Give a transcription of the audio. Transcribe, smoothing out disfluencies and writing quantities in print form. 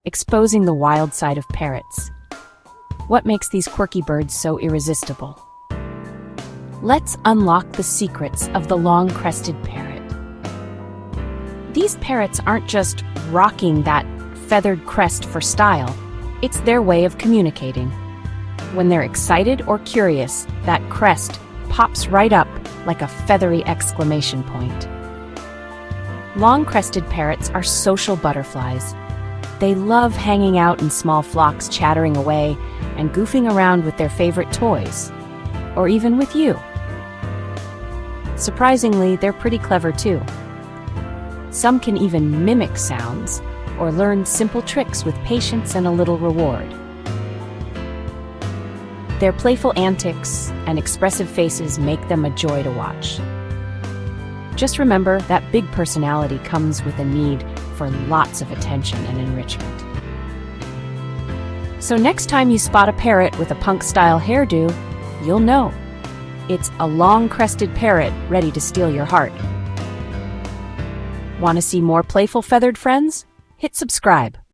exposing the wild side of parrots. What makes these quirky birds so irresistible? Let's unlock the secrets of the long-crested parrot. These parrots aren't just rocking that feathered crest for style, it's their way of communicating. When they're excited or curious, that crest pops right up like a feathery exclamation point. Long-crested parrots are social butterflies. They love hanging out in small flocks, chattering away, and goofing around with their favorite toys, or even with you. Surprisingly, they're pretty clever too. Some can even mimic sounds or learn simple tricks with patience and a little reward. Their playful antics and expressive faces make them a joy to watch. Just remember that big personality comes with a need for lots of attention and enrichment. So next time you spot a parrot with a punk-style hairdo, you'll know it's a long-crested parrot ready to steal your heart. Want to see more playful feathered friends? Hit subscribe.